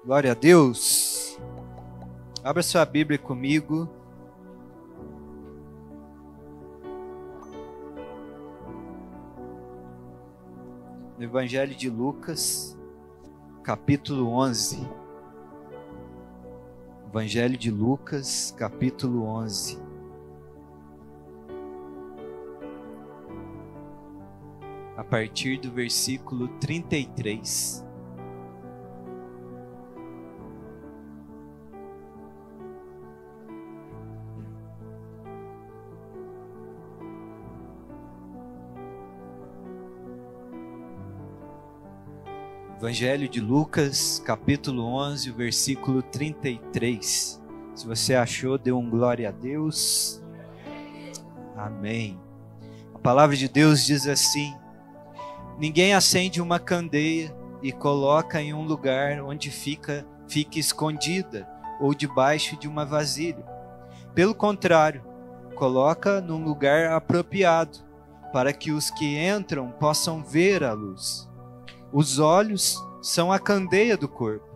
Glória a Deus. Abra sua Bíblia comigo. No Evangelho de Lucas, capítulo 11. Evangelho de Lucas, capítulo 11. A partir do versículo 33. Evangelho de Lucas, capítulo 11, versículo 33. Se você achou, dê um glória a Deus. Amém. A palavra de Deus diz assim: ninguém acende uma candeia e coloca em um lugar onde fique escondida ou debaixo de uma vasilha. Pelo contrário, coloca num lugar apropriado, para que os que entram possam ver a luz. Os olhos são a candeia do corpo.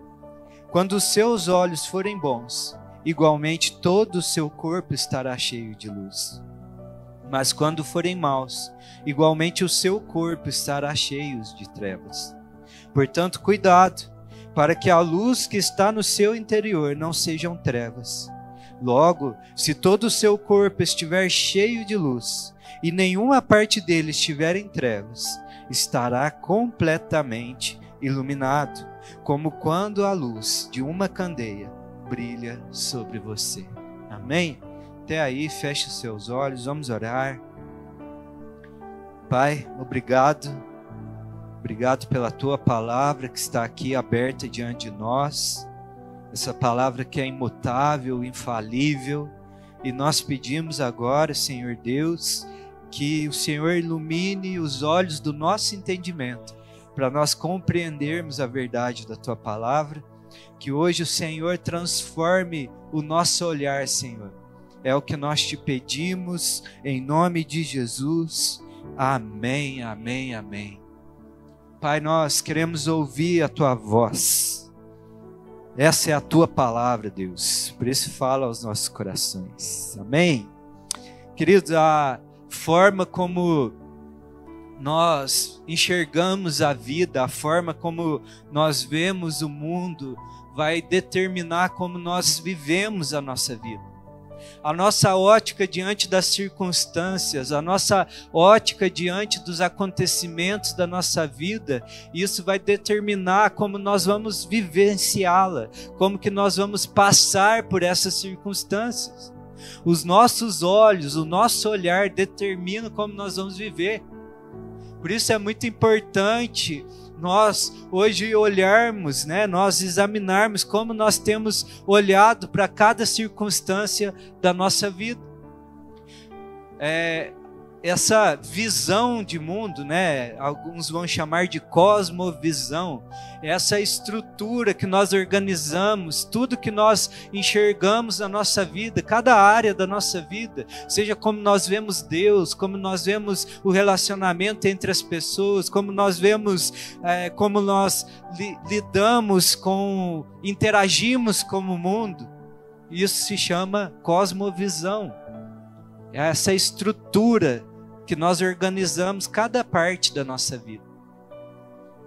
Quando os seus olhos forem bons, igualmente todo o seu corpo estará cheio de luz. Mas quando forem maus, igualmente o seu corpo estará cheio de trevas. Portanto, cuidado, para que a luz que está no seu interior não sejam trevas. Logo, se todo o seu corpo estiver cheio de luz, e nenhuma parte dele estiver em trevas, estará completamente iluminado, como quando a luz de uma candeia brilha sobre você. Amém? Até aí, feche os seus olhos, vamos orar. Pai, obrigado pela tua palavra que está aqui aberta diante de nós, essa palavra que é imutável, infalível, e nós pedimos agora, Senhor Deus, que o Senhor ilumine os olhos do nosso entendimento, para nós compreendermos a verdade da Tua palavra, que hoje o Senhor transforme o nosso olhar, Senhor. É o que nós te pedimos, em nome de Jesus. Amém, amém, amém. Pai, nós queremos ouvir a Tua voz. Essa é a Tua palavra, Deus. Por isso fala aos nossos corações. Amém. Queridos, a forma como nós enxergamos a vida, a forma como nós vemos o mundo, vai determinar como nós vivemos a nossa vida. A nossa ótica diante das circunstâncias, a nossa ótica diante dos acontecimentos da nossa vida, isso vai determinar como nós vamos vivenciá-la, como que nós vamos passar por essas circunstâncias. Os nossos olhos, o nosso olhar determinam como nós vamos viver. Por isso é muito importante nós hoje olharmos, nós examinarmos como nós temos olhado para cada circunstância da nossa vida. Essa visão de mundo, alguns vão chamar de cosmovisão, essa estrutura que nós organizamos, tudo que nós enxergamos na nossa vida, cada área da nossa vida, seja como nós vemos Deus, como nós vemos o relacionamento entre as pessoas, como nós vemos, como nós lidamos interagimos com o mundo, isso se chama cosmovisão. É essa estrutura que nós organizamos cada parte da nossa vida.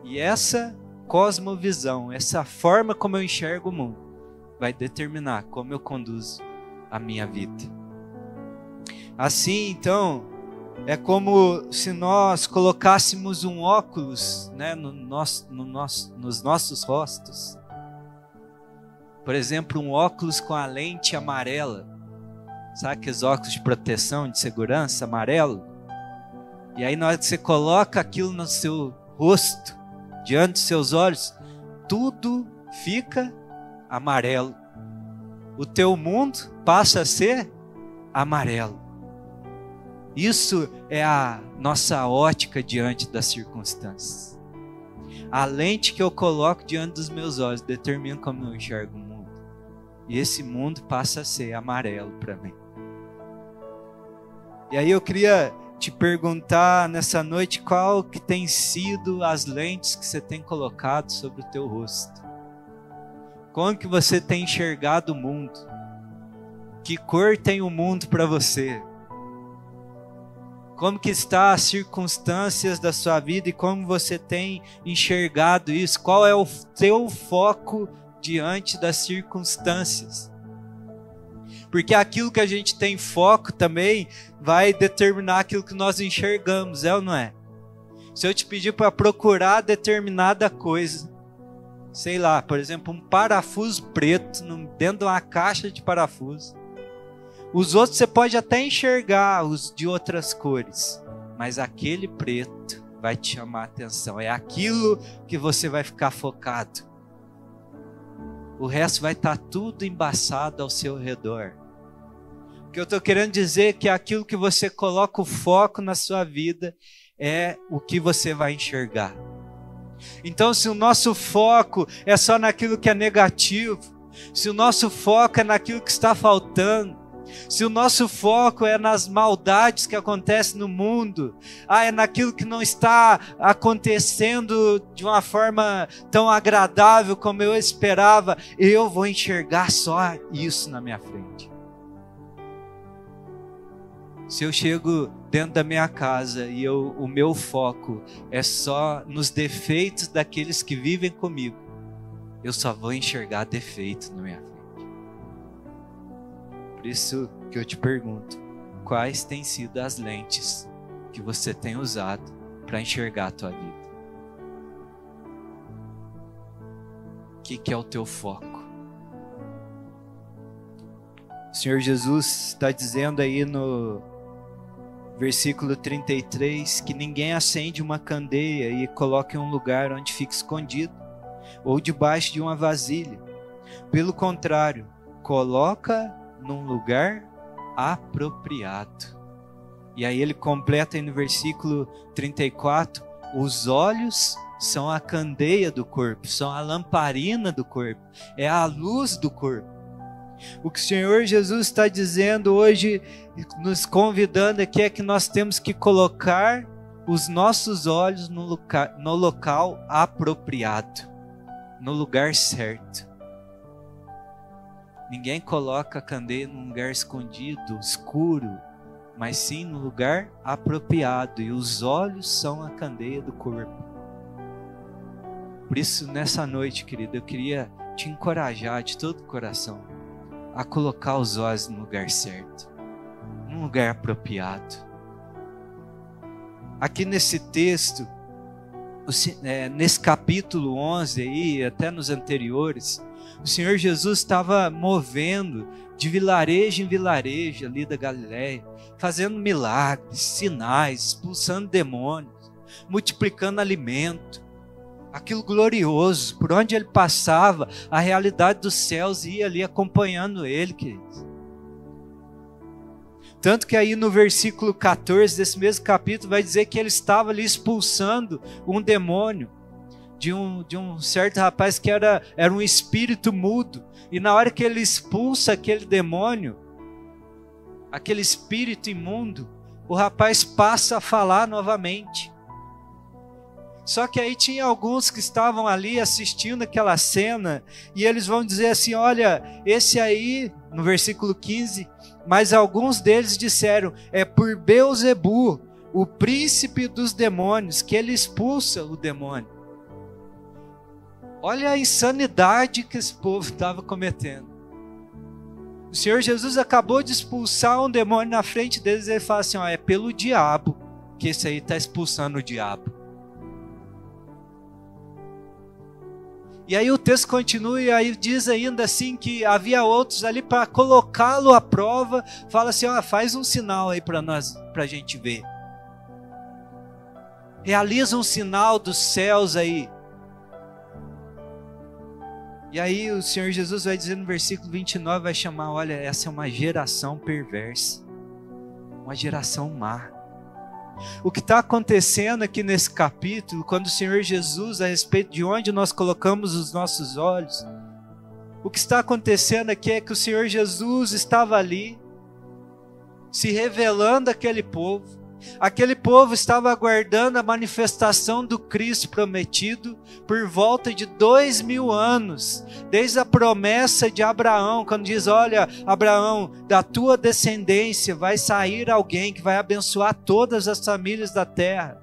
E essa cosmovisão, essa forma como eu enxergo o mundo, vai determinar como eu conduzo a minha vida. Assim, então, é como se nós colocássemos um óculos, nos nossos rostos. Por exemplo, um óculos com a lente amarela. Sabe aqueles óculos de proteção, de segurança, amarelo? E aí na hora que você coloca aquilo no seu rosto, diante dos seus olhos, tudo fica amarelo. O teu mundo passa a ser amarelo. Isso é a nossa ótica diante das circunstâncias. A lente que eu coloco diante dos meus olhos determina como eu enxergo o mundo. E esse mundo passa a ser amarelo para mim. E aí eu queria te perguntar nessa noite qual que tem sido as lentes que você tem colocado sobre o teu rosto. Como que você tem enxergado o mundo? Que cor tem o mundo para você? Como que está as circunstâncias da sua vida e como você tem enxergado isso? Qual é o teu foco diante das circunstâncias? Porque aquilo que a gente tem foco também vai determinar aquilo que nós enxergamos, é ou não é? Se eu te pedir para procurar determinada coisa, sei lá, por exemplo, um parafuso preto dentro de uma caixa de parafuso, os outros você pode até enxergar os de outras cores, mas aquele preto vai te chamar a atenção. É aquilo que você vai ficar focado. O resto vai estar tudo embaçado ao seu redor. O que eu estou querendo dizer é que aquilo que você coloca o foco na sua vida é o que você vai enxergar. Então, se o nosso foco é só naquilo que é negativo, se o nosso foco é naquilo que está faltando, se o nosso foco é nas maldades que acontecem no mundo, é naquilo que não está acontecendo de uma forma tão agradável como eu esperava, eu vou enxergar só isso na minha frente. Se eu chego dentro da minha casa e o meu foco é só nos defeitos daqueles que vivem comigo, eu só vou enxergar defeito na minha frente. Por isso que eu te pergunto, quais têm sido as lentes que você tem usado para enxergar a tua vida? O que é o teu foco? O Senhor Jesus está dizendo aí no versículo 33 que ninguém acende uma candeia e coloca em um lugar onde fica escondido ou debaixo de uma vasilha. Pelo contrário, coloca num lugar apropriado. E aí ele completa aí no versículo 34, os olhos são a candeia do corpo, são a lamparina do corpo, é a luz do corpo. O que o Senhor Jesus está dizendo hoje, nos convidando aqui, é que nós temos que colocar os nossos olhos no local apropriado, no lugar certo. Ninguém coloca a candeia num lugar escondido, escuro, mas sim no lugar apropriado. E os olhos são a candeia do corpo. Por isso, nessa noite, querido, eu queria te encorajar de todo o coração a colocar os olhos no lugar certo, num lugar apropriado. Aqui nesse texto, nesse capítulo 11 aí, até nos anteriores, o Senhor Jesus estava movendo de vilarejo em vilarejo ali da Galileia, fazendo milagres, sinais, expulsando demônios, multiplicando alimento, aquilo glorioso. Por onde ele passava, a realidade dos céus ia ali acompanhando ele, queridos. Tanto que aí no versículo 14 desse mesmo capítulo vai dizer que ele estava ali expulsando um demônio de um certo rapaz que era um espírito mudo. E na hora que ele expulsa aquele demônio, aquele espírito imundo, o rapaz passa a falar novamente. Só que aí tinha alguns que estavam ali assistindo aquela cena, e eles vão dizer assim, olha, esse aí, no versículo 15, mas alguns deles disseram, é por Beelzebu, o príncipe dos demônios, que ele expulsa o demônio. Olha a insanidade que esse povo estava cometendo. O Senhor Jesus acabou de expulsar um demônio na frente deles, e ele fala assim, é pelo diabo que esse aí está expulsando o diabo. E aí o texto continua e aí diz ainda assim que havia outros ali para colocá-lo à prova. Fala assim, faz um sinal aí para nós, para a gente ver. Realiza um sinal dos céus aí. E aí o Senhor Jesus vai dizer no versículo 29, vai chamar, olha, essa é uma geração perversa, uma geração má. O que está acontecendo aqui nesse capítulo, quando o Senhor Jesus, a respeito de onde nós colocamos os nossos olhos, o que está acontecendo aqui é que o Senhor Jesus estava ali, se revelando àquele povo, Aquele povo estava aguardando a manifestação do Cristo prometido por volta de 2000 anos, desde a promessa de Abraão, quando diz: olha, Abraão, da tua descendência vai sair alguém que vai abençoar todas as famílias da terra.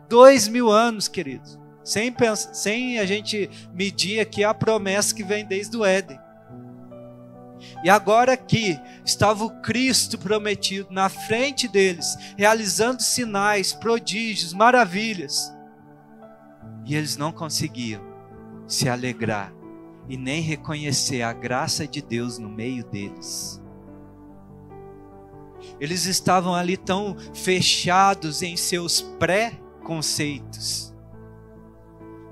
2000 anos, queridos, sem a gente medir aqui a promessa que vem desde o Éden. E agora aqui estava o Cristo prometido na frente deles, realizando sinais, prodígios, maravilhas. E eles não conseguiam se alegrar e nem reconhecer a graça de Deus no meio deles. Eles estavam ali tão fechados em seus pré-conceitos,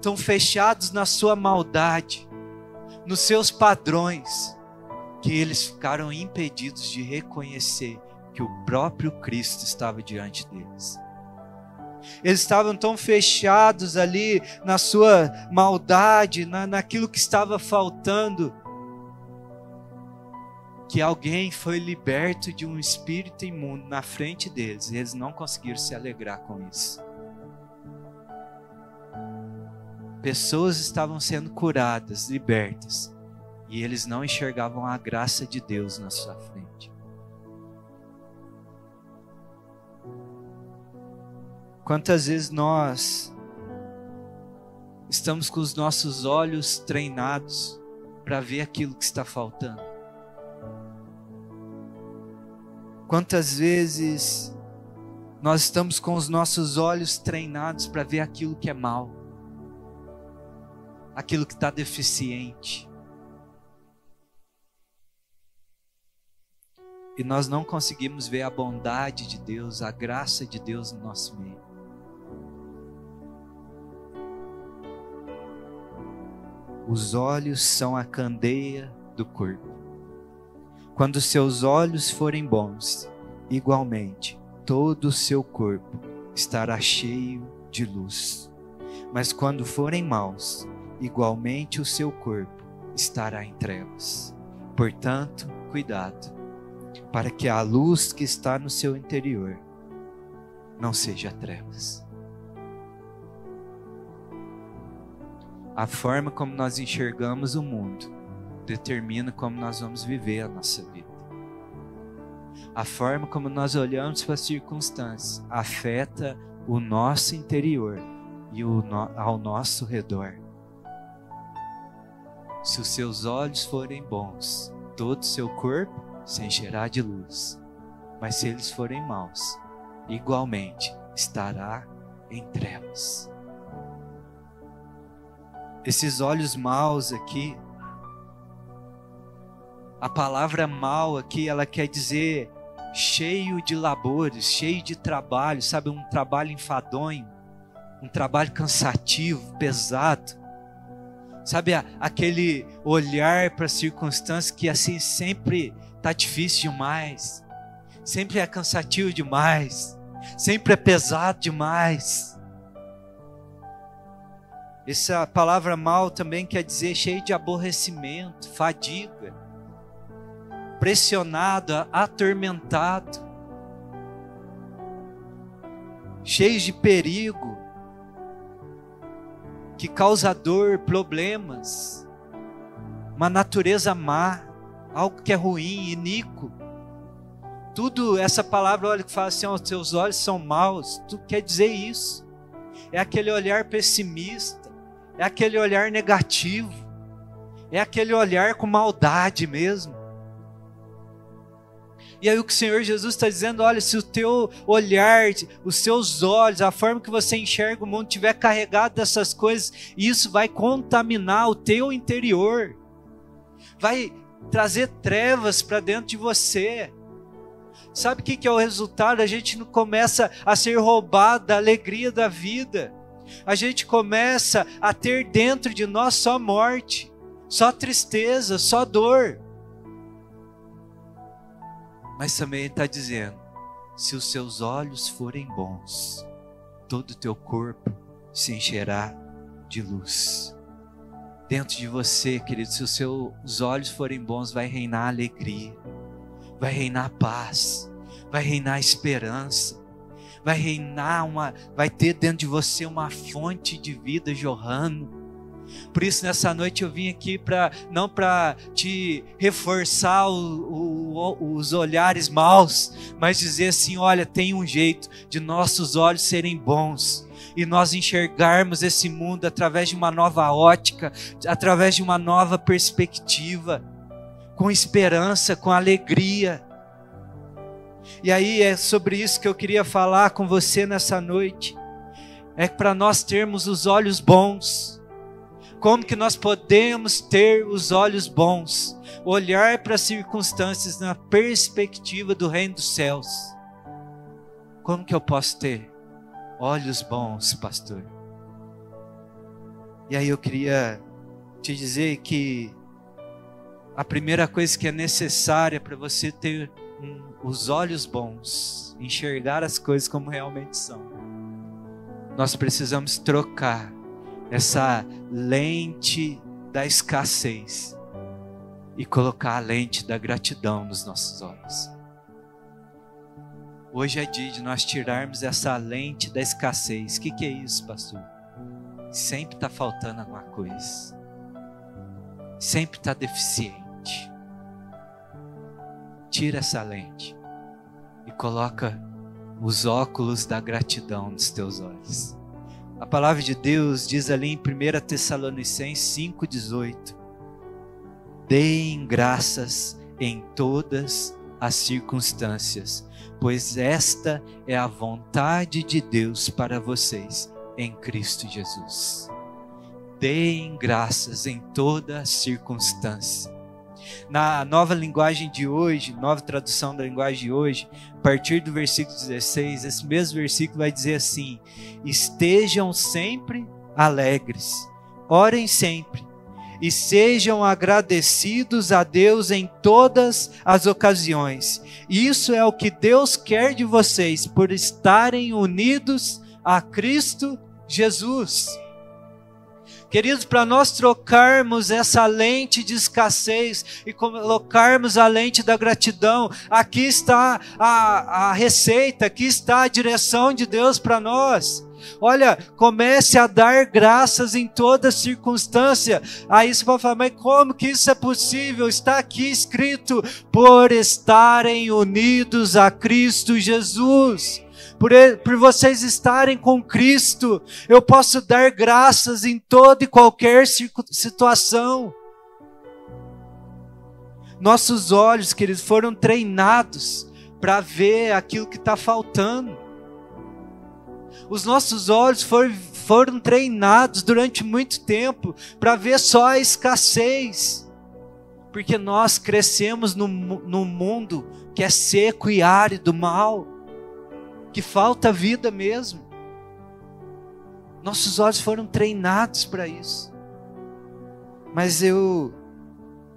tão fechados na sua maldade, nos seus padrões, que eles ficaram impedidos de reconhecer que o próprio Cristo estava diante deles. Eles estavam tão fechados ali na sua maldade, naquilo que estava faltando, que alguém foi liberto de um espírito imundo na frente deles, e eles não conseguiram se alegrar com isso. Pessoas estavam sendo curadas, libertas, e eles não enxergavam a graça de Deus na sua frente. Quantas vezes nós estamos com os nossos olhos treinados para ver aquilo que está faltando? Quantas vezes nós estamos com os nossos olhos treinados para ver aquilo que é mal, aquilo que está deficiente, e nós não conseguimos ver a bondade de Deus, a graça de Deus no nosso meio? Os olhos são a candeia do corpo. Quando seus olhos forem bons, igualmente todo o seu corpo estará cheio de luz. Mas quando forem maus, igualmente o seu corpo estará em trevas. Portanto, cuidado, para que a luz que está no seu interior não seja trevas. A forma como nós enxergamos o mundo determina como nós vamos viver a nossa vida. A forma como nós olhamos para as circunstâncias afeta o nosso interior e ao nosso redor. Se os seus olhos forem bons, todo o seu corpo se encherá de luz. Mas se eles forem maus, igualmente estará em trevas. Esses olhos maus aqui, a palavra mal aqui, ela quer dizer cheio de labores, cheio de trabalho, sabe, um trabalho enfadonho, um trabalho cansativo, pesado, sabe, aquele olhar para as circunstâncias que assim sempre está difícil demais, sempre é cansativo demais, sempre é pesado demais. Essa palavra mal também quer dizer cheio de aborrecimento, fadiga, pressionado, atormentado, cheio de perigo, que causa dor, problemas, uma natureza má, algo que é ruim, iníquo. Tudo, essa palavra, olha, que fala assim, os seus olhos são maus, tudo quer dizer isso. É aquele olhar pessimista, é aquele olhar negativo, é aquele olhar com maldade mesmo. E aí o que o Senhor Jesus está dizendo, olha, se o teu olhar, os seus olhos, a forma que você enxerga o mundo estiver carregado dessas coisas, isso vai contaminar o teu interior, vai trazer trevas para dentro de você. Sabe o que é o resultado? A gente não começa a ser roubado da alegria da vida, a gente começa a ter dentro de nós só morte, só tristeza, só dor. Mas também ele está dizendo, se os seus olhos forem bons, todo o teu corpo se encherá de luz. Dentro de você, querido, se os seus olhos forem bons, vai reinar alegria, vai reinar paz, vai reinar esperança, vai reinar, vai ter dentro de você uma fonte de vida jorrando. Por isso nessa noite eu vim aqui não para te reforçar os olhares maus, mas dizer assim, olha, tem um jeito de nossos olhos serem bons e nós enxergarmos esse mundo através de uma nova ótica, através de uma nova perspectiva, com esperança, com alegria. E aí é sobre isso que eu queria falar com você nessa noite. É para nós termos os olhos bons. Como que nós podemos ter os olhos bons? Olhar para as circunstâncias na perspectiva do reino dos céus. Como que eu posso ter olhos bons, pastor? E aí eu queria te dizer que a primeira coisa que é necessária para você ter os olhos bons, enxergar as coisas como realmente são, nós precisamos trocar essa lente da escassez e colocar a lente da gratidão nos nossos olhos. Hoje é dia de nós tirarmos essa lente da escassez. O que é isso, pastor? Sempre está faltando alguma coisa. Sempre está deficiente. Tira essa lente e coloca os óculos da gratidão nos teus olhos. A palavra de Deus diz ali em 1 Tessalonicenses 5,18: deem graças em todas as circunstâncias, pois esta é a vontade de Deus para vocês em Cristo Jesus. Deem graças em toda a circunstância. Na nova linguagem de hoje, nova tradução da linguagem de hoje, a partir do versículo 16, esse mesmo versículo vai dizer assim: estejam sempre alegres, orem sempre, e sejam agradecidos a Deus em todas as ocasiões. Isso é o que Deus quer de vocês, por estarem unidos a Cristo Jesus. Queridos, para nós trocarmos essa lente de escassez e colocarmos a lente da gratidão, aqui está a receita, aqui está a direção de Deus para nós. Olha, comece a dar graças em toda circunstância. Aí você pode falar, mas como que isso é possível? Está aqui escrito, por estarem unidos a Cristo Jesus. Por vocês estarem com Cristo, eu posso dar graças em toda e qualquer situação. Nossos olhos, queridos, foram treinados para ver aquilo que está faltando. Os nossos olhos foram treinados durante muito tempo para ver só a escassez. Porque nós crescemos num mundo que é seco e árido, mal, que falta vida mesmo. Nossos olhos foram treinados para isso. Mas eu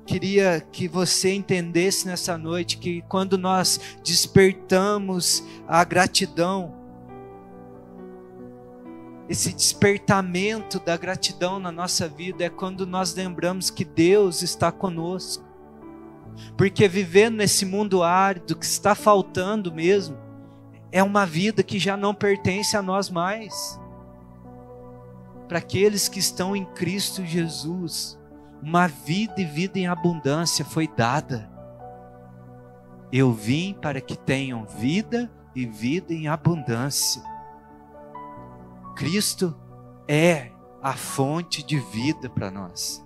queria que você entendesse nessa noite que quando nós despertamos a gratidão, esse despertamento da gratidão na nossa vida é quando nós lembramos que Deus está conosco. Porque vivendo nesse mundo árido, que está faltando mesmo, é uma vida que já não pertence a nós mais. Para aqueles que estão em Cristo Jesus, uma vida e vida em abundância foi dada. Eu vim para que tenham vida e vida em abundância. Cristo é a fonte de vida para nós.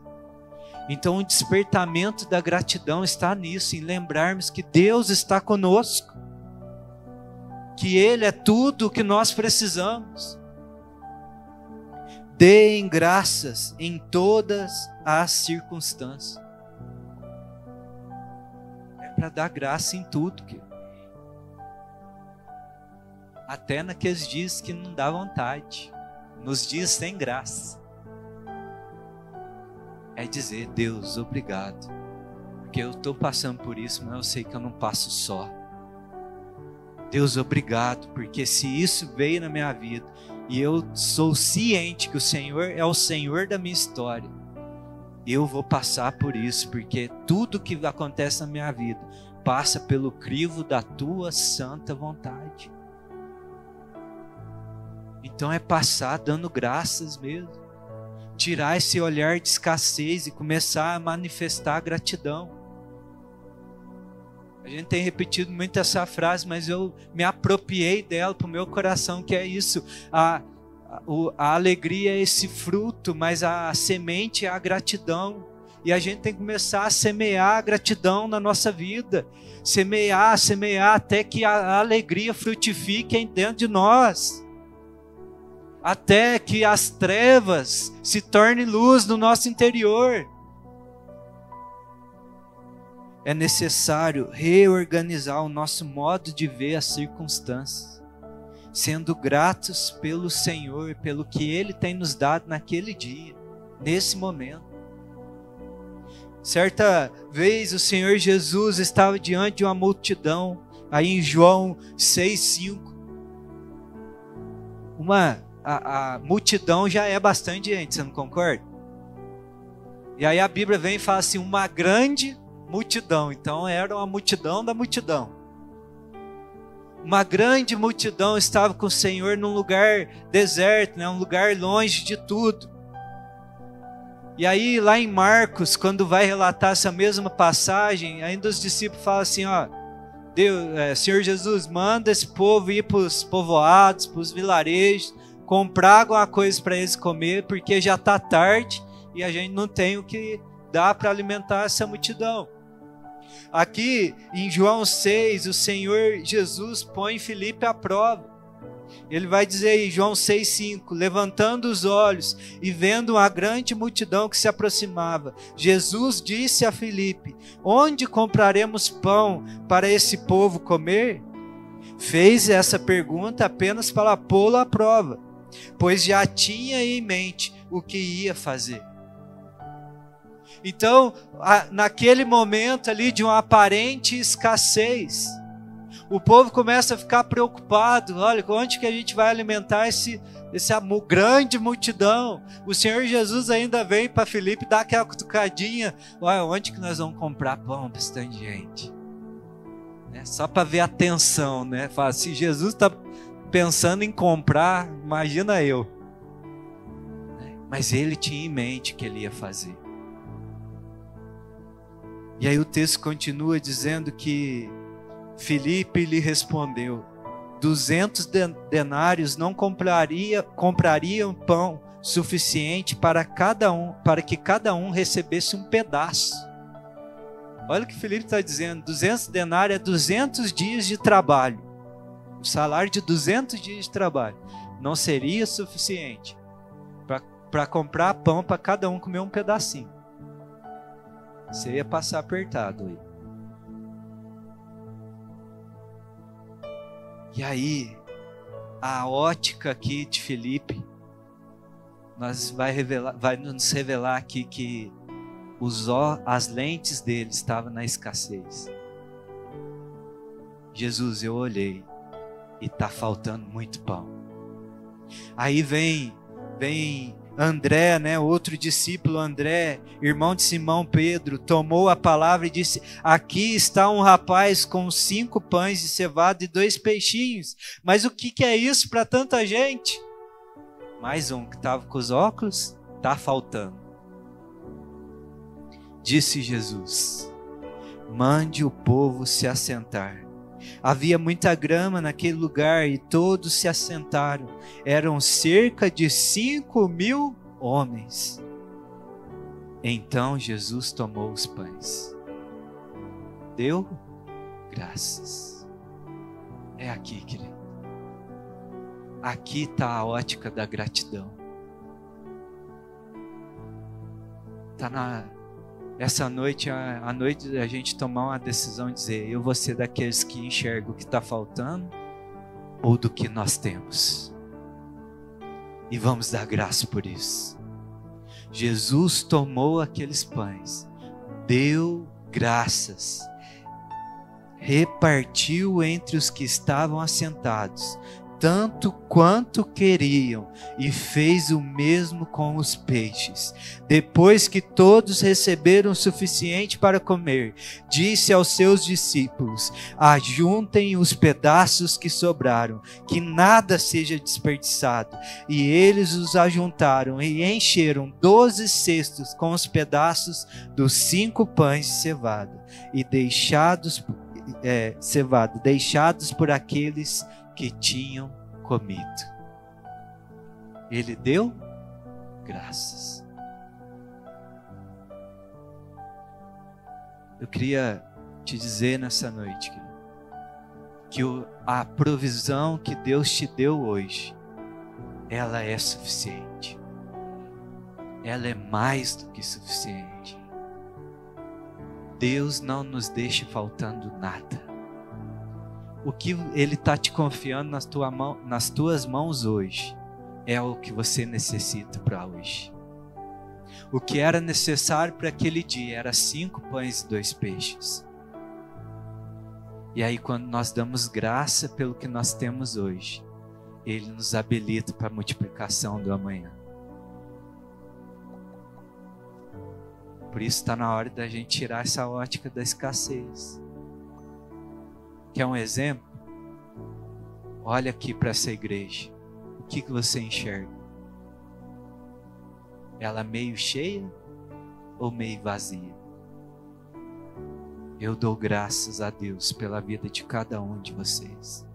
Então o despertamento da gratidão está nisso, em lembrarmos que Deus está conosco, que Ele é tudo o que nós precisamos. Deem graças em todas as circunstâncias. É para dar graça em tudo, querido. Até naqueles dias que não dá vontade, nos dias sem graça. É dizer, Deus, obrigado, porque eu estou passando por isso, mas eu sei que eu não passo só. Deus, obrigado, porque se isso veio na minha vida, e eu sou ciente que o Senhor é o Senhor da minha história, eu vou passar por isso, porque tudo que acontece na minha vida, passa pelo crivo da tua santa vontade. Então é passar dando graças mesmo. Tirar esse olhar de escassez e começar a manifestar gratidão. A gente tem repetido muito essa frase, mas eu me apropriei dela para o meu coração, que é isso. A alegria é esse fruto, mas a semente é a gratidão. E a gente tem que começar a semear a gratidão na nossa vida. Semear até que a alegria frutifique dentro de nós. Até que as trevas se tornem luz no nosso interior. É necessário reorganizar o nosso modo de ver as circunstâncias, sendo gratos pelo Senhor, pelo que Ele tem nos dado naquele dia, nesse momento. Certa vez o Senhor Jesus estava diante de uma multidão, aí em João 6,5. A multidão já é bastante gente, você não concorda? E aí a Bíblia vem e fala assim, uma grande multidão. Então era uma multidão da multidão. Uma grande multidão estava com o Senhor num lugar deserto, né? Um lugar longe de tudo. E aí lá em Marcos, quando vai relatar essa mesma passagem, ainda os discípulos falam assim, ó, Senhor Jesus, manda esse povo ir para os povoados, para os vilarejos, comprar alguma coisa para eles comer, porque já está tarde e a gente não tem o que dar para alimentar essa multidão. Aqui em João 6, o Senhor Jesus põe Filipe à prova. Ele vai dizer em João 6,5, levantando os olhos e vendo uma grande multidão que se aproximava, Jesus disse a Filipe, onde compraremos pão para esse povo comer? Fez essa pergunta apenas para pô-lo à prova, pois já tinha em mente o que ia fazer. Então, naquele momento ali de uma aparente escassez, o povo começa a ficar preocupado. Olha, onde que a gente vai alimentar essa grande multidão? O Senhor Jesus ainda vem para Filipe dar aquela cutucadinha. Olha, onde que nós vamos comprar pão para esse tanto de gente? Só para ver a tensão, né? Fala, se Jesus está pensando em comprar, imagina eu. Mas ele tinha em mente o que ele ia fazer. E aí o texto continua dizendo que Filipe lhe respondeu, 200 denários não comprariam pão suficiente para que cada um recebesse um pedaço. Olha o que Filipe está dizendo, 200 denários é 200 dias de trabalho. O salário de 200 dias de trabalho não seria suficiente para comprar pão para cada um comer um pedacinho. Você ia passar apertado aí. E aí, a ótica aqui de Filipe vai nos revelar aqui que as lentes dele estavam na escassez. Jesus, eu olhei e está faltando muito pão. Aí vem André, né, outro discípulo, André, irmão de Simão Pedro, tomou a palavra e disse, aqui está um rapaz com 5 pães de cevada e 2 peixinhos, mas o que é isso para tanta gente? Mais um que estava com os óculos, está faltando. Disse Jesus, mande o povo se assentar. Havia muita grama naquele lugar e todos se assentaram. Eram cerca de 5.000 homens. Então Jesus tomou os pães, deu graças. É aqui, querido. Aqui está a ótica da gratidão. Essa noite, a noite a gente tomar uma decisão e dizer, eu vou ser daqueles que enxergam o que está faltando ou do que nós temos. E vamos dar graça por isso. Jesus tomou aqueles pães, deu graças, repartiu entre os que estavam assentados, tanto quanto queriam, e fez o mesmo com os peixes. Depois que todos receberam o suficiente para comer, disse aos seus discípulos: ajuntem os pedaços que sobraram, que nada seja desperdiçado. E eles os ajuntaram e encheram 12 cestos com os pedaços dos 5 pães de cevada, e deixados por aqueles que tinham comido. Ele deu graças. Eu queria te dizer nessa noite, querido, que a provisão que Deus te deu hoje, ela é suficiente. Ela é mais do que suficiente. Deus não nos deixa faltando nada. O que Ele está te confiando nas tuas mãos hoje é o que você necessita para hoje. O que era necessário para aquele dia era 5 pães e 2 peixes. E aí, quando nós damos graça pelo que nós temos hoje, Ele nos habilita para a multiplicação do amanhã. Por isso está na hora da gente tirar essa ótica da escassez. Quer um exemplo? Olha aqui para essa igreja. O que você enxerga? Ela meio cheia ou meio vazia? Eu dou graças a Deus pela vida de cada um de vocês.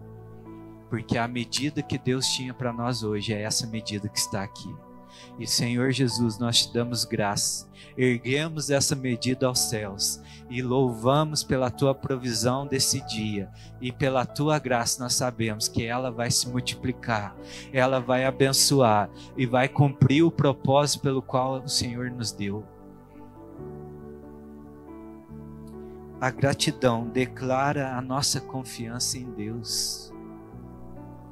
Porque a medida que Deus tinha para nós hoje é essa medida que está aqui. E Senhor Jesus, nós te damos graça, erguemos essa medida aos céus e louvamos pela tua provisão desse dia, e pela tua graça nós sabemos que ela vai se multiplicar, ela vai abençoar e vai cumprir o propósito pelo qual o Senhor nos deu. A gratidão declara a nossa confiança em Deus.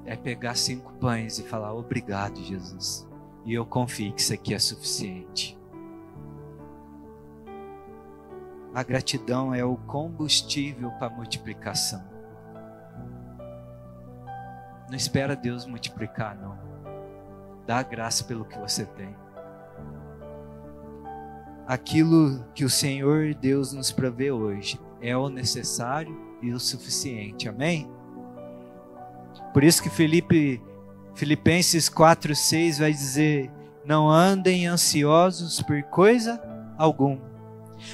É pegar 5 pães e falar: obrigado, Jesus. E eu confio que isso aqui é suficiente. A gratidão é o combustível para a multiplicação. Não espera Deus multiplicar, não. Dá graça pelo que você tem. Aquilo que o Senhor Deus nos provê hoje é o necessário e o suficiente. Amém? Por isso que Filipenses 4:6 vai dizer: não andem ansiosos por coisa alguma,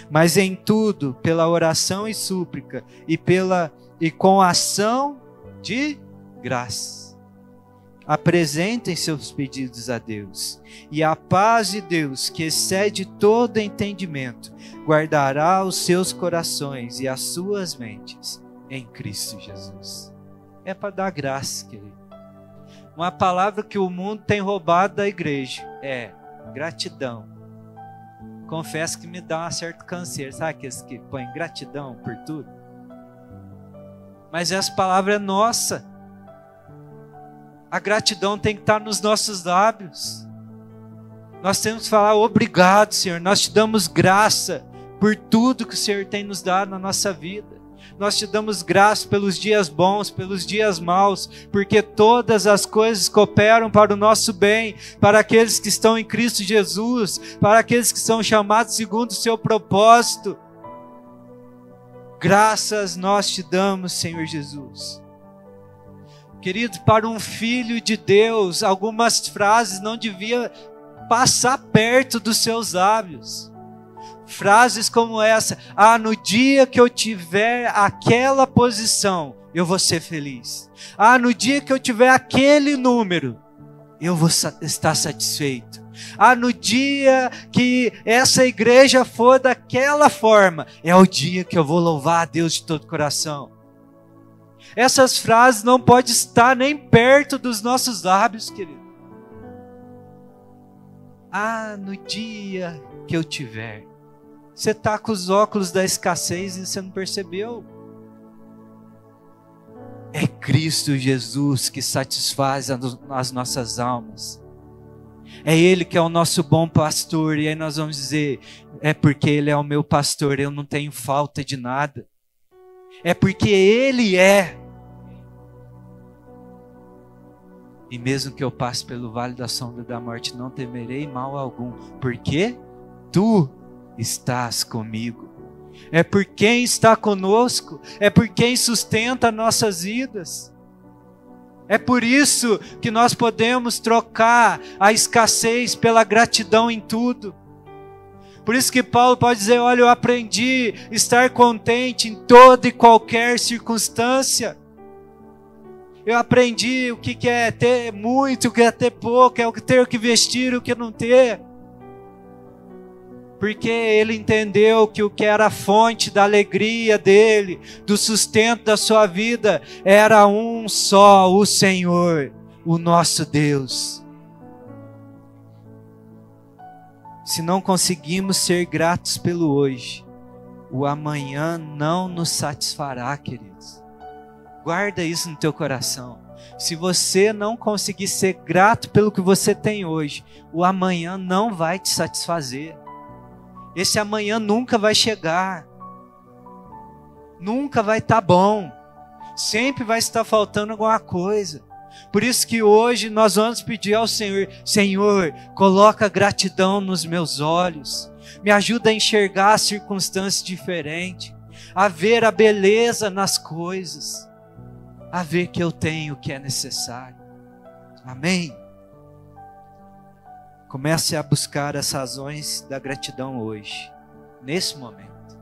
mas em tudo, pela oração e súplica, e com ação de graça, apresentem seus pedidos a Deus, e a paz de Deus, que excede todo entendimento, guardará os seus corações e as suas mentes em Cristo Jesus. É para dar graça, querido. Uma palavra que o mundo tem roubado da igreja é gratidão. Confesso que me dá uma certa canseira. Sabe aqueles que põem gratidão por tudo? Mas essa palavra é nossa. A gratidão tem que estar nos nossos lábios. Nós temos que falar: obrigado, Senhor. Nós te damos graça por tudo que o Senhor tem nos dado na nossa vida. Nós te damos graça pelos dias bons, pelos dias maus, porque todas as coisas cooperam para o nosso bem, para aqueles que estão em Cristo Jesus, para aqueles que são chamados segundo o seu propósito. Graças nós te damos, Senhor Jesus. Querido, para um filho de Deus, algumas frases não deviam passar perto dos seus lábios. Frases como essa: no dia que eu tiver aquela posição, eu vou ser feliz. No dia que eu tiver aquele número, eu vou estar satisfeito. No dia que essa igreja for daquela forma, é o dia que eu vou louvar a Deus de todo o coração. Essas frases não podem estar nem perto dos nossos lábios, querido. No dia que eu tiver. Você está com os óculos da escassez e você não percebeu. É Cristo Jesus que satisfaz as nossas almas. É Ele que é o nosso bom pastor. E aí nós vamos dizer: é porque Ele é o meu pastor, eu não tenho falta de nada. É porque Ele é. E mesmo que eu passe pelo vale da sombra da morte, não temerei mal algum, porque tu estás comigo. É por quem está conosco, é por quem sustenta nossas vidas. É por isso que nós podemos trocar a escassez pela gratidão em tudo. Por isso que Paulo pode dizer, olha, eu aprendi a estar contente em toda e qualquer circunstância. Eu aprendi o que é ter muito, o que é ter pouco, é o que ter o que vestir, o que não ter. Porque ele entendeu que o que era a fonte da alegria dele, do sustento da sua vida, era um só, o Senhor, o nosso Deus. Se não conseguimos ser gratos pelo hoje, o amanhã não nos satisfará, queridos. Guarda isso no teu coração. Se você não conseguir ser grato pelo que você tem hoje, o amanhã não vai te satisfazer. Esse amanhã nunca vai chegar. Nunca vai estar bom. Sempre vai estar faltando alguma coisa. Por isso que hoje nós vamos pedir ao Senhor, Senhor, coloca gratidão nos meus olhos. Me ajuda a enxergar circunstâncias diferentes. A ver a beleza nas coisas. A ver que eu tenho o que é necessário. Amém? Comece a buscar as razões da gratidão hoje, nesse momento.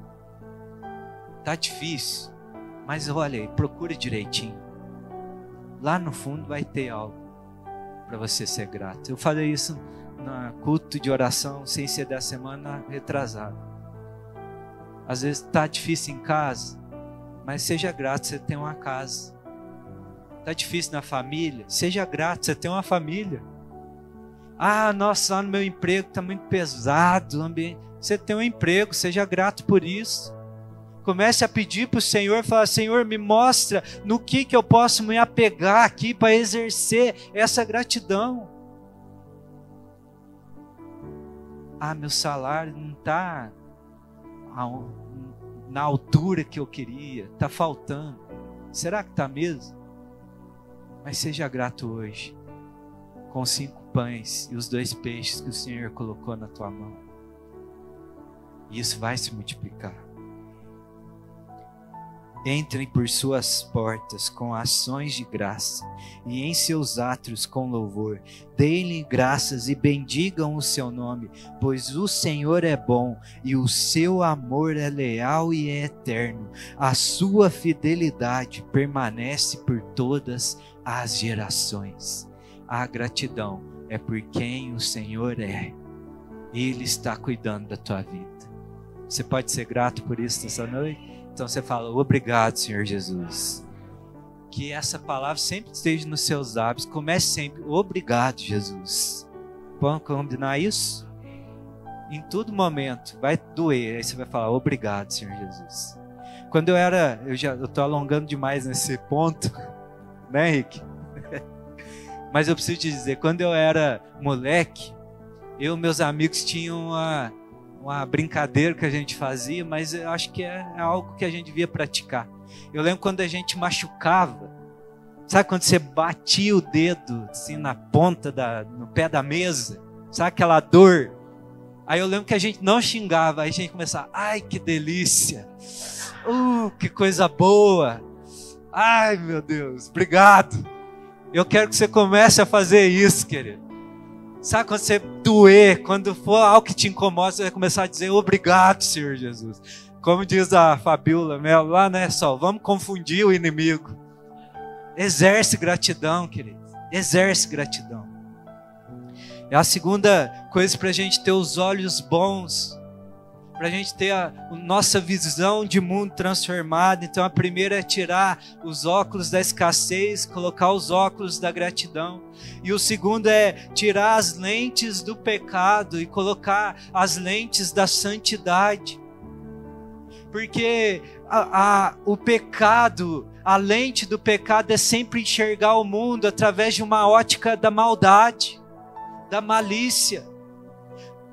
Tá difícil, mas olha aí, procure direitinho. Lá no fundo vai ter algo para você ser grato. Eu falei isso no culto de oração sem ser da semana retrasada. Às vezes tá difícil em casa, mas seja grato, você tem uma casa. Tá difícil na família, seja grato, você tem uma família. Ah, nossa, lá no meu emprego está muito pesado o ambiente. Você tem um emprego, seja grato por isso. Comece a pedir para o Senhor, falar, Senhor, me mostra no que eu posso me apegar aqui para exercer essa gratidão. Ah, meu salário não está na altura que eu queria, está faltando. Será que está mesmo? Mas seja grato hoje, com 5 pães e os 2 peixes que o Senhor colocou na tua mão. E isso vai se multiplicar. Entrem por suas portas com ações de graça e em seus átrios com louvor. Deem-lhe graças e bendigam o seu nome, pois o Senhor é bom e o seu amor é leal e é eterno. A sua fidelidade permanece por todas as gerações. A gratidão é por quem o Senhor é. Ele está cuidando da tua vida. Você pode ser grato por isso nessa noite? Então você fala, obrigado, Senhor Jesus. Que essa palavra sempre esteja nos seus lábios. Comece sempre, obrigado, Jesus. Vamos combinar isso? Em todo momento, vai doer. Aí você vai falar, obrigado, Senhor Jesus. Quando eu estou alongando demais nesse ponto, né, Henrique? Mas eu preciso te dizer, quando eu era moleque, eu e meus amigos tinham uma brincadeira que a gente fazia, mas eu acho que é algo que a gente devia praticar. Eu lembro quando a gente machucava, sabe quando você batia o dedo assim na ponta, no pé da mesa, sabe aquela dor? Aí eu lembro que a gente não xingava, aí a gente começava, ai que delícia, que coisa boa, ai meu Deus, obrigado. Eu quero que você comece a fazer isso, querido. Sabe quando você doer, quando for algo que te incomoda, você vai começar a dizer obrigado, Senhor Jesus. Como diz a Fabiola Melo lá, né, Sol? Vamos confundir o inimigo. Exerce gratidão, querido. Exerce gratidão. É a segunda coisa para a gente ter os olhos bons, para a gente ter a nossa visão de mundo transformada. Então a primeira é tirar os óculos da escassez, colocar os óculos da gratidão. E o segundo é tirar as lentes do pecado e colocar as lentes da santidade. Porque o pecado, a lente do pecado é sempre enxergar o mundo através de uma ótica da maldade, da malícia.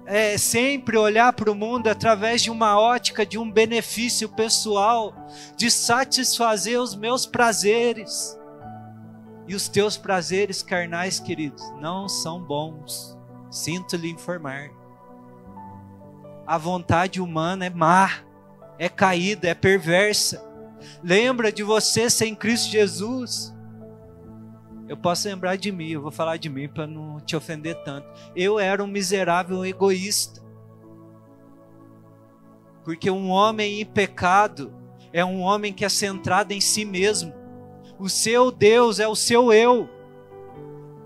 É sempre olhar para o mundo através de uma ótica de um benefício pessoal, de satisfazer os meus prazeres. E os teus prazeres carnais, queridos, não são bons. Sinto lhe informar. A vontade humana é má, é caída, é perversa. Lembra de você sem Cristo Jesus. Eu posso lembrar de mim, eu vou falar de mim para não te ofender tanto. Eu era um miserável egoísta. Porque um homem em pecado é um homem que é centrado em si mesmo. O seu Deus é o seu eu.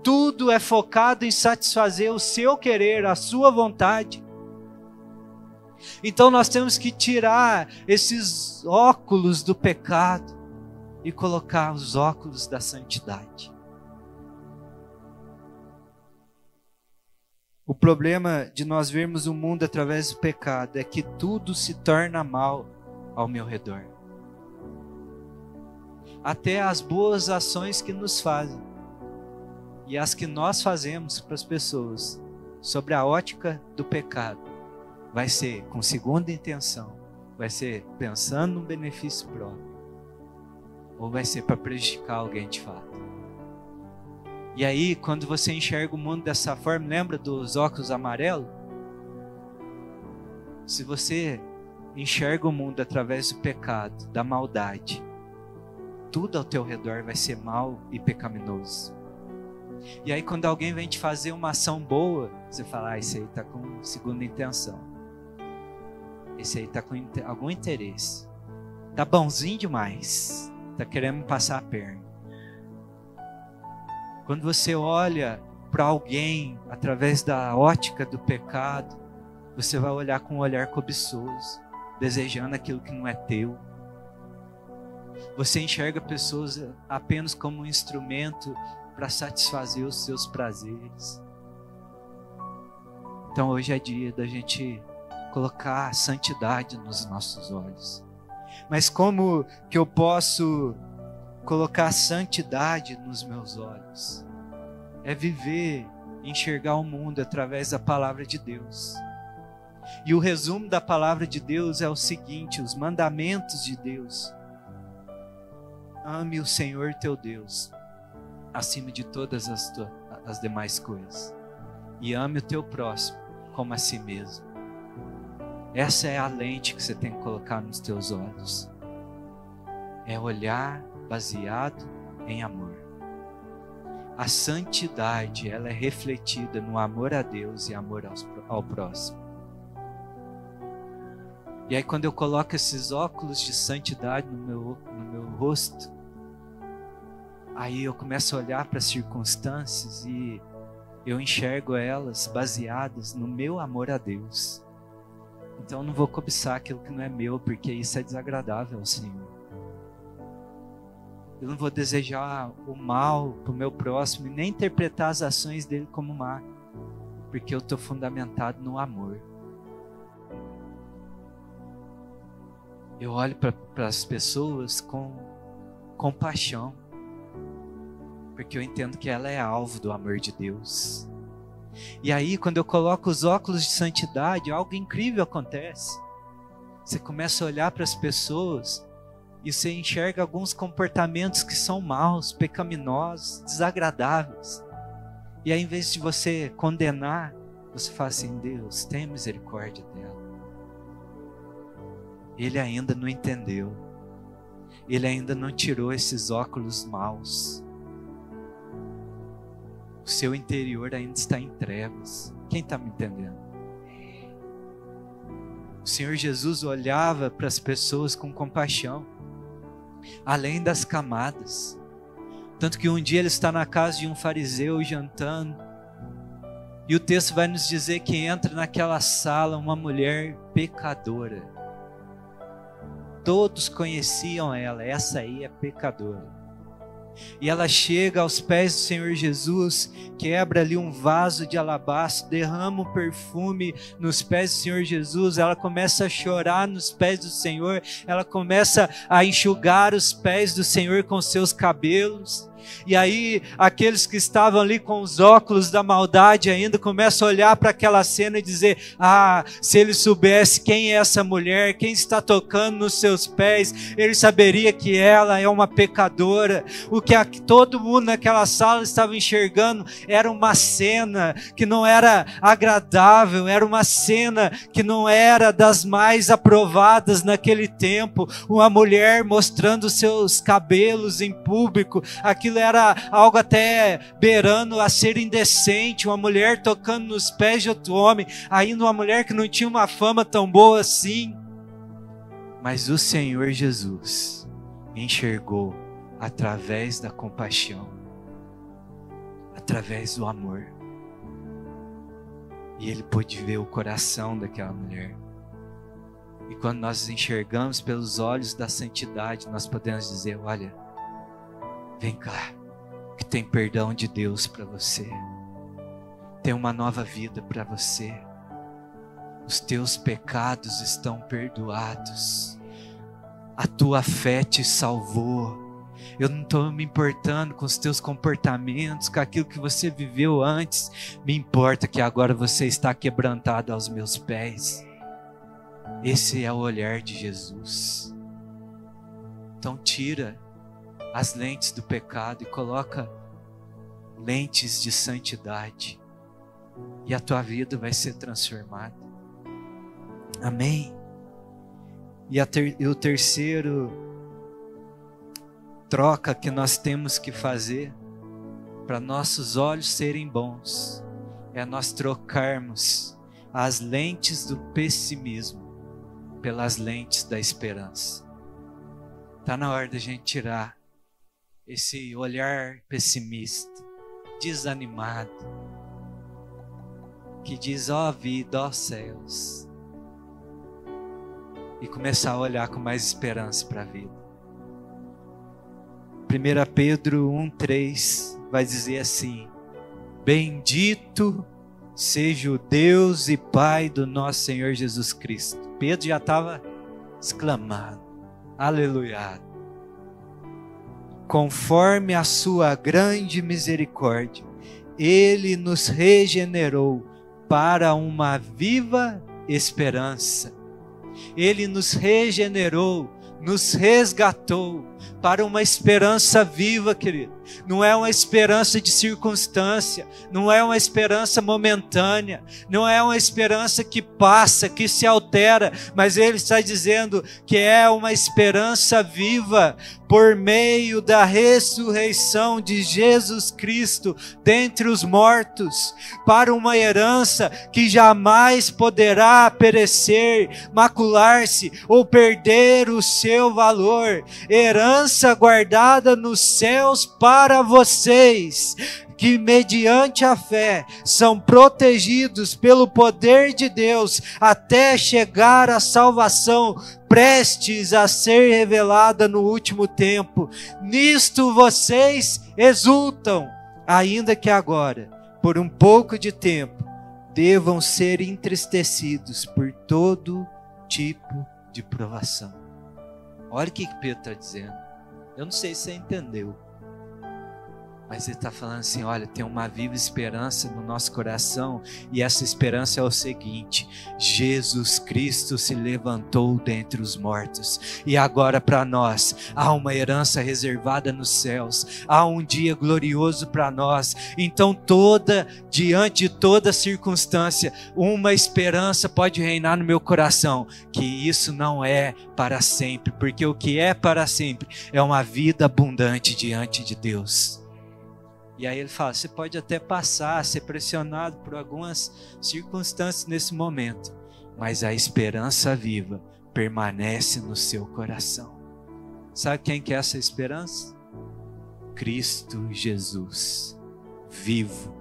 Tudo é focado em satisfazer o seu querer, a sua vontade. Então nós temos que tirar esses óculos do pecado e colocar os óculos da santidade. O problema de nós vermos o mundo através do pecado é que tudo se torna mal ao meu redor. Até as boas ações que nos fazem e as que nós fazemos para as pessoas sobre a ótica do pecado vai ser com segunda intenção, vai ser pensando no benefício próprio ou vai ser para prejudicar alguém de fato. E aí, quando você enxerga o mundo dessa forma, lembra dos óculos amarelos? Se você enxerga o mundo através do pecado, da maldade, tudo ao teu redor vai ser mal e pecaminoso. E aí quando alguém vem te fazer uma ação boa, você fala, esse aí está com segunda intenção. Esse aí está com algum interesse. Está bonzinho demais. Está querendo me passar a perna. Quando você olha para alguém através da ótica do pecado, você vai olhar com um olhar cobiçoso, desejando aquilo que não é teu. Você enxerga pessoas apenas como um instrumento para satisfazer os seus prazeres. Então hoje é dia da gente colocar a santidade nos nossos olhos. Mas como que eu posso colocar a santidade nos meus olhos? É viver, enxergar o mundo através da palavra de Deus. E o resumo da palavra de Deus é o seguinte, os mandamentos de Deus. Ame o Senhor teu Deus, acima de todas as demais coisas. E ame o teu próximo como a si mesmo. Essa é a lente que você tem que colocar nos teus olhos. É olhar baseado em amor. A santidade, ela é refletida no amor a Deus e amor ao próximo. E aí quando eu coloco esses óculos de santidade no meu rosto, aí eu começo a olhar para as circunstâncias e eu enxergo elas baseadas no meu amor a Deus. Então eu não vou cobiçar aquilo que não é meu, porque isso é desagradável ao Senhor. Eu não vou desejar o mal para o meu próximo e nem interpretar as ações dele como má, porque eu estou fundamentado no amor. Eu olho para as pessoas com compaixão, porque eu entendo que ela é alvo do amor de Deus. E aí, quando eu coloco os óculos de santidade, algo incrível acontece. Você começa a olhar para as pessoas e você enxerga alguns comportamentos que são maus, pecaminosos, desagradáveis. E aí, em vez de você condenar, você fala assim, Deus, tenha misericórdia dela. Ele ainda não entendeu. Ele ainda não tirou esses óculos maus. O seu interior ainda está em trevas. Quem está me entendendo? O Senhor Jesus olhava para as pessoas com compaixão, além das camadas. Tanto que um dia ele está na casa de um fariseu jantando, e o texto vai nos dizer que entra naquela sala uma mulher pecadora. Todos conheciam ela, essa aí é pecadora. E ela chega aos pés do Senhor Jesus, quebra ali um vaso de alabastro, derrama um perfume nos pés do Senhor Jesus, ela começa a chorar nos pés do Senhor, ela começa a enxugar os pés do Senhor com seus cabelos, E aí aqueles que estavam ali com os óculos da maldade ainda começam a olhar para aquela cena e dizer: ah, se ele soubesse quem é essa mulher, quem está tocando nos seus pés, ele saberia que ela é uma pecadora. O que todo mundo naquela sala estava enxergando era uma cena que não era agradável, era uma cena que não era das mais aprovadas naquele tempo. Uma mulher mostrando seus cabelos em público, aquilo era algo até beirando a ser indecente. Uma mulher tocando nos pés de outro homem, ainda uma mulher que não tinha uma fama tão boa assim. Mas o Senhor Jesus enxergou através da compaixão, através do amor, e Ele pôde ver o coração daquela mulher. E quando nós enxergamos pelos olhos da santidade, nós podemos dizer: olha, vem cá, que tem perdão de Deus para você, tem uma nova vida para você, os teus pecados estão perdoados, a tua fé te salvou. Eu não estou me importando com os teus comportamentos, com aquilo que você viveu antes, me importa que agora você está quebrantado aos meus pés. Esse é o olhar de Jesus. Então tira as lentes do pecado e coloca lentes de santidade, e a tua vida vai ser transformada. Amém? E o terceiro troca que nós temos que fazer para nossos olhos serem bons é nós trocarmos as lentes do pessimismo pelas lentes da esperança. Está na hora da gente tirar esse olhar pessimista, desanimado, que diz: ó vida, ó céus, e começar a olhar com mais esperança para a vida. 1 Pedro 1,3 vai dizer assim: bendito seja o Deus e Pai do nosso Senhor Jesus Cristo. Pedro já estava exclamando: aleluia! Conforme a sua grande misericórdia, Ele nos regenerou para uma viva esperança. Ele nos regenerou, nos resgatou para uma esperança viva, querido. Não é uma esperança de circunstância, não é uma esperança momentânea, não é uma esperança que passa, que se altera, mas Ele está dizendo que é uma esperança viva por meio da ressurreição de Jesus Cristo dentre os mortos, para uma herança que jamais poderá perecer, macular-se ou perder o seu valor, herança guardada nos céus para vocês, que mediante a fé são protegidos pelo poder de Deus até chegar à salvação prestes a ser revelada no último tempo. Nisto vocês exultam, ainda que agora, por um pouco de tempo, devam ser entristecidos por todo tipo de provação. Olha o que Pedro está dizendo. Eu não sei se você entendeu, mas ele está falando assim: olha, tem uma viva esperança no nosso coração, e essa esperança é o seguinte: Jesus Cristo se levantou dentre os mortos, e agora para nós há uma herança reservada nos céus, há um dia glorioso para nós. Então diante de toda circunstância, uma esperança pode reinar no meu coração, que isso não é para sempre, porque o que é para sempre é uma vida abundante diante de Deus. E aí ele fala: você pode até passar, ser pressionado por algumas circunstâncias nesse momento, mas a esperança viva permanece no seu coração. Sabe quem que é essa esperança? Cristo Jesus, vivo,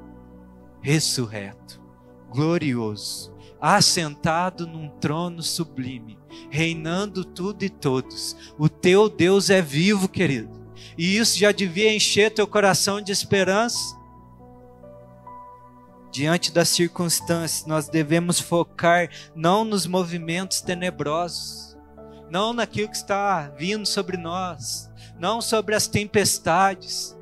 ressurreto, glorioso, assentado num trono sublime, reinando tudo e todos. O teu Deus é vivo, querido. E isso já devia encher teu coração de esperança. Diante das circunstâncias, nós devemos focar não nos movimentos tenebrosos, não naquilo que está vindo sobre nós, não sobre as tempestades,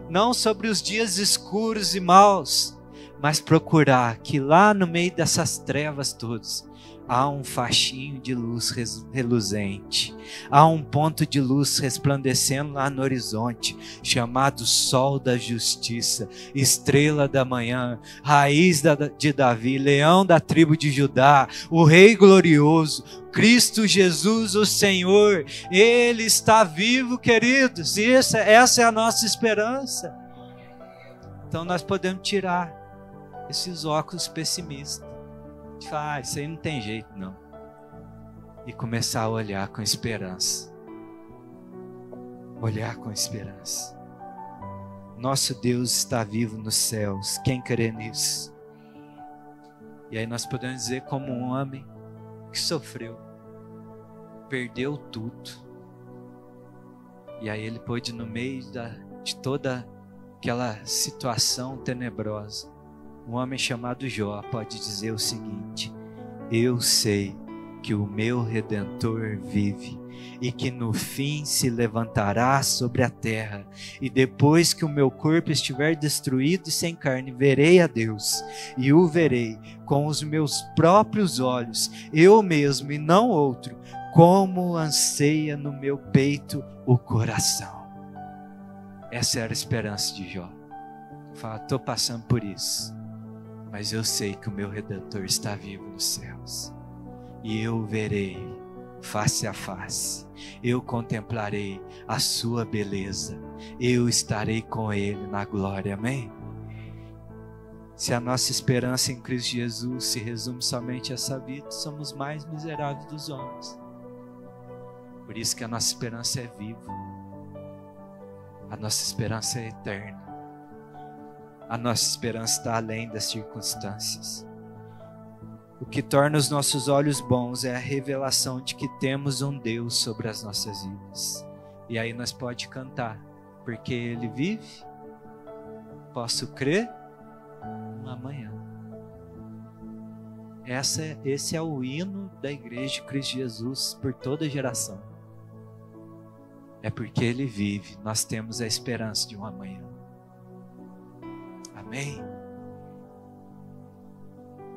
não sobre os dias escuros e maus, mas procurar que lá no meio dessas trevas todas, há um faixinho de luz reluzente, há um ponto de luz resplandecendo lá no horizonte, chamado Sol da Justiça, Estrela da Manhã, Raiz de Davi, Leão da tribo de Judá, o Rei glorioso, Cristo Jesus, o Senhor. Ele está vivo, queridos, e essa é a nossa esperança. Então nós podemos tirar esses óculos pessimistas. Isso aí não tem jeito não. E começar a olhar com esperança. Olhar com esperança. Nosso Deus está vivo nos céus. Quem crê nisso? E aí nós podemos dizer como um homem que sofreu, perdeu tudo. E aí ele pôde, no meio de toda aquela situação tenebrosa, um homem chamado Jó pode dizer o seguinte: eu sei que o meu Redentor vive e que no fim se levantará sobre a terra, e depois que o meu corpo estiver destruído e sem carne, verei a Deus, e o verei com os meus próprios olhos, eu mesmo e não outro, como anseia no meu peito o coração. Essa era a esperança de Jó. Fala, estou passando por isso, mas eu sei que o meu Redentor está vivo nos céus, e eu o verei face a face, eu contemplarei a sua beleza, eu estarei com ele na glória, amém? Se a nossa esperança em Cristo Jesus se resume somente a essa vida, somos mais miseráveis dos homens. Por isso que a nossa esperança é viva, a nossa esperança é eterna. A nossa esperança está além das circunstâncias. O que torna os nossos olhos bons é a revelação de que temos um Deus sobre as nossas vidas. E aí nós podemos cantar, porque Ele vive, posso crer no amanhã. Esse é o hino da Igreja de Cristo Jesus por toda geração. É porque Ele vive, nós temos a esperança de um amanhã. Amém?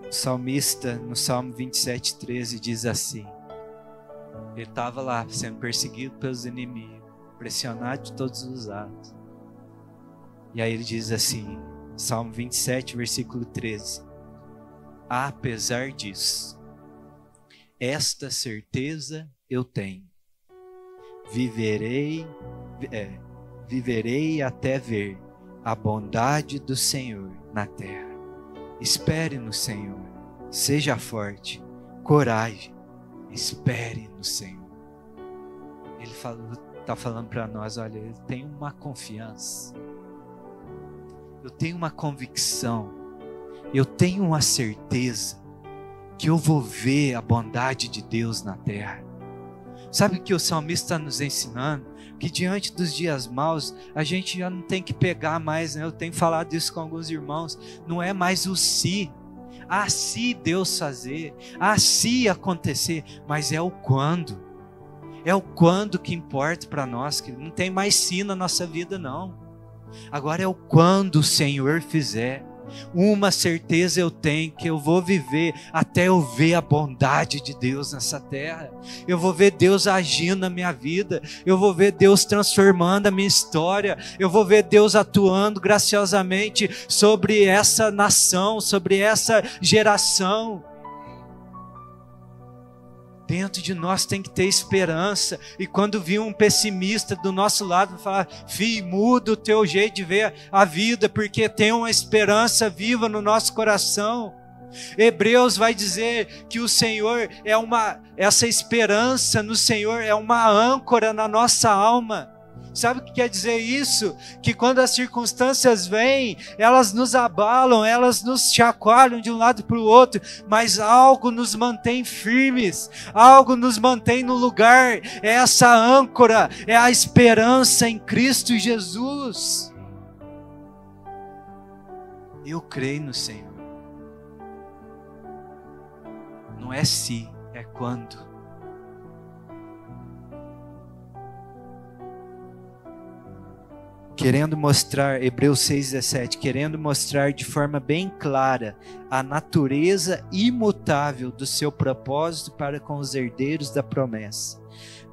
O salmista, no Salmo 27:13, diz assim: ele estava lá sendo perseguido pelos inimigos, pressionado de todos os lados. E aí ele diz assim, Salmo 27, versículo 13: apesar disso, esta certeza eu tenho, viverei até ver a bondade do Senhor na terra. Espere no Senhor, seja forte, coragem, espere no Senhor. Ele está falando para nós, olha, eu tenho uma confiança, eu tenho uma convicção, eu tenho uma certeza que eu vou ver a bondade de Deus na terra. Sabe o que o salmista está nos ensinando? Que diante dos dias maus, a gente já não tem que pegar mais, né? Eu tenho falado isso com alguns irmãos, não é mais o se, se Deus fazer, se acontecer, mas é o quando. É o quando que importa para nós, que não tem mais se na nossa vida não. Agora é o quando o Senhor fizer. Uma certeza eu tenho, que eu vou viver até eu ver a bondade de Deus nessa terra. Eu vou ver Deus agindo na minha vida, eu vou ver Deus transformando a minha história, eu vou ver Deus atuando graciosamente sobre essa nação, sobre essa geração. Dentro de nós tem que ter esperança. E quando vir um pessimista do nosso lado, falar: filho, muda o teu jeito de ver a vida, porque tem uma esperança viva no nosso coração. Hebreus vai dizer que o Senhor essa esperança no Senhor é uma âncora na nossa alma. Sabe o que quer dizer isso? Que quando as circunstâncias vêm, elas nos abalam, elas nos chacoalham de um lado para o outro, mas algo nos mantém firmes, algo nos mantém no lugar. É essa âncora, é a esperança em Cristo Jesus. Eu creio no Senhor. Não é se, é quando. O querendo mostrar, Hebreus 6,17, querendo mostrar de forma bem clara a natureza imutável do seu propósito para com os herdeiros da promessa.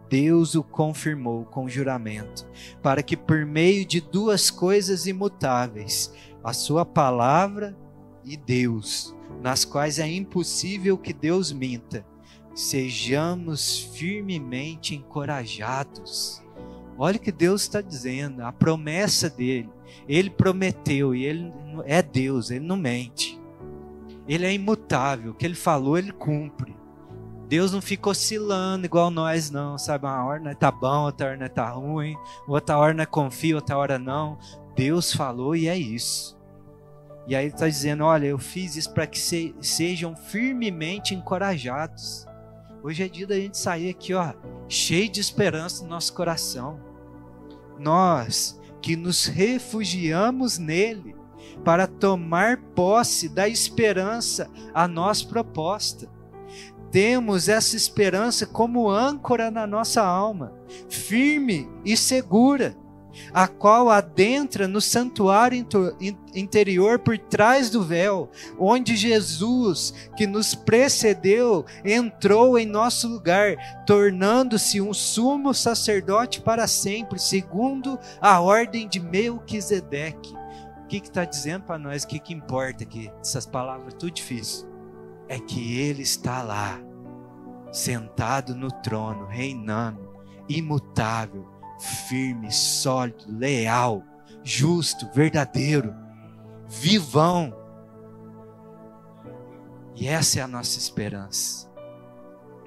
Deus o confirmou com juramento, para que por meio de duas coisas imutáveis, a sua palavra e Deus, nas quais é impossível que Deus minta, sejamos firmemente encorajados. Olha o que Deus está dizendo, a promessa dele. Ele prometeu e ele é Deus, ele não mente. Ele é imutável, o que ele falou, ele cumpre. Deus não fica oscilando igual nós não, sabe? Uma hora nós tá bom, outra hora nós tá ruim, outra hora nós confia, outra hora não. Deus falou e é isso. E aí ele está dizendo, olha, eu fiz isso para que sejam firmemente encorajados. Hoje é dia da gente sair aqui, ó, cheio de esperança no nosso coração. Nós que nos refugiamos nele para tomar posse da esperança a nós proposta. Temos essa esperança como âncora na nossa alma, firme e segura, a qual adentra no santuário interior por trás do véu, onde Jesus, que nos precedeu, entrou em nosso lugar, tornando-se um sumo sacerdote para sempre, segundo a ordem de Melquisedeque. O que está dizendo para nós? O que importa aqui? Essas palavras tudo difícil. É que Ele está lá, sentado no trono, reinando, imutável, firme, sólido, leal, justo, verdadeiro, vivão. E essa é a nossa esperança.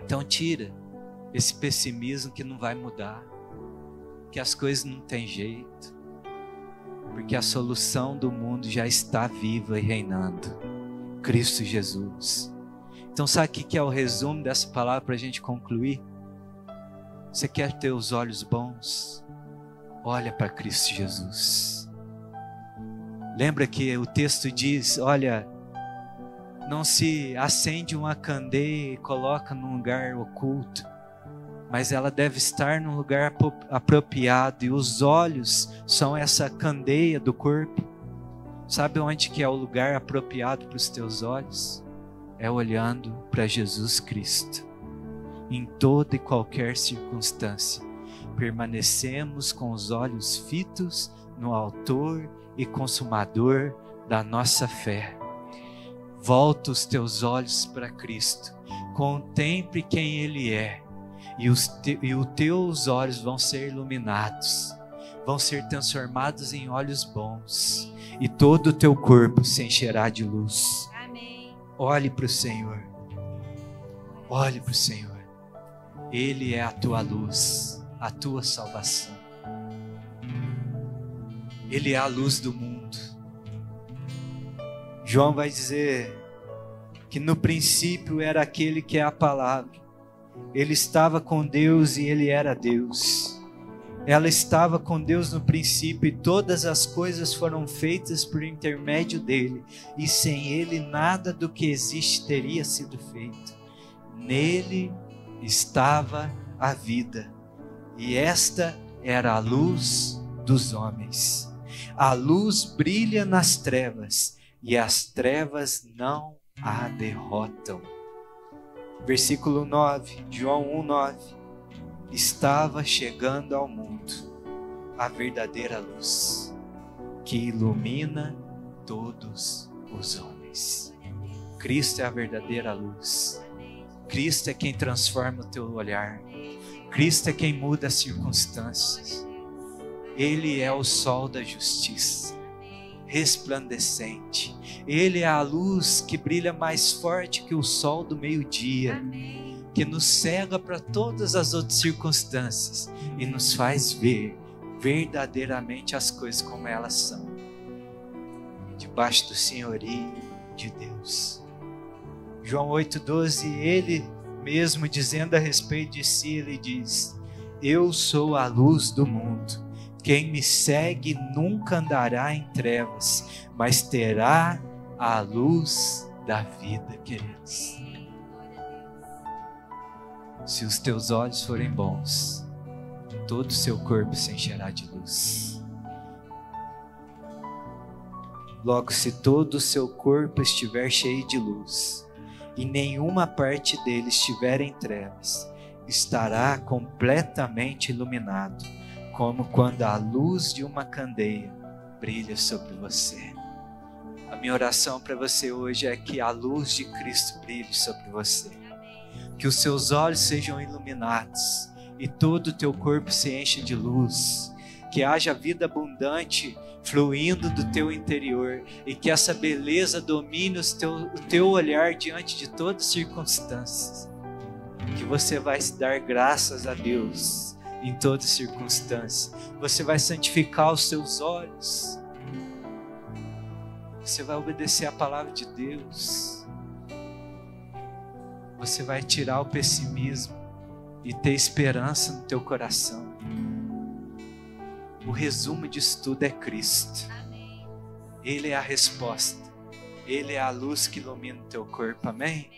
Então tira esse pessimismo que não vai mudar, que as coisas não têm jeito, porque a solução do mundo já está viva e reinando, Cristo Jesus. Então sabe o que é o resumo dessa palavra para a gente concluir? Você quer ter os olhos bons? Olha para Cristo Jesus. Lembra que o texto diz, olha, não se acende uma candeia e coloca num lugar oculto, mas ela deve estar num lugar apropriado, e os olhos são essa candeia do corpo. Sabe onde que é o lugar apropriado para os teus olhos? É olhando para Jesus Cristo. Em toda e qualquer circunstância, permanecemos com os olhos fitos no autor e consumador da nossa fé. Volta os teus olhos para Cristo, contemple quem Ele é, e os teus olhos vão ser iluminados, vão ser transformados em olhos bons, e todo o teu corpo se encherá de luz. Amém. Olhe para o Senhor, olhe para o Senhor. Ele é a tua luz, a tua salvação. Ele é a luz do mundo. João vai dizer que no princípio era aquele que é a palavra. Ele estava com Deus e ele era Deus. Ela estava com Deus no princípio e todas as coisas foram feitas por intermédio dele. E sem ele nada do que existe teria sido feito. Nele estava a vida, e esta era a luz dos homens. A luz brilha nas trevas, e as trevas não a derrotam. Versículo 9, João 1:9. Estava chegando ao mundo a verdadeira luz, que ilumina todos os homens. Cristo é a verdadeira luz. Cristo é quem transforma o teu olhar. Cristo é quem muda as circunstâncias. Ele é o sol da justiça, resplandecente. Ele é a luz que brilha mais forte que o sol do meio-dia, que nos cega para todas as outras circunstâncias e nos faz ver verdadeiramente as coisas como elas são, debaixo do senhorio de Deus. João 8,12, ele mesmo dizendo a respeito de si, ele diz: eu sou a luz do mundo, quem me segue nunca andará em trevas, mas terá a luz da vida, queridos. Se os teus olhos forem bons, todo o seu corpo se encherá de luz. Logo, se todo o seu corpo estiver cheio de luz, e nenhuma parte dele estiver em trevas, estará completamente iluminado, como quando a luz de uma candeia brilha sobre você. A minha oração para você hoje é que a luz de Cristo brilhe sobre você, que os seus olhos sejam iluminados e todo o teu corpo se encha de luz, que haja vida abundante fluindo do teu interior e que essa beleza domine o teu olhar diante de todas as circunstâncias, que você vai dar graças a Deus em todas as circunstâncias, você vai santificar os seus olhos, você vai obedecer a palavra de Deus, você vai tirar o pessimismo e ter esperança no teu coração. O resumo disso tudo é Cristo. Ele é a resposta. Ele é a luz que ilumina o teu corpo. Amém?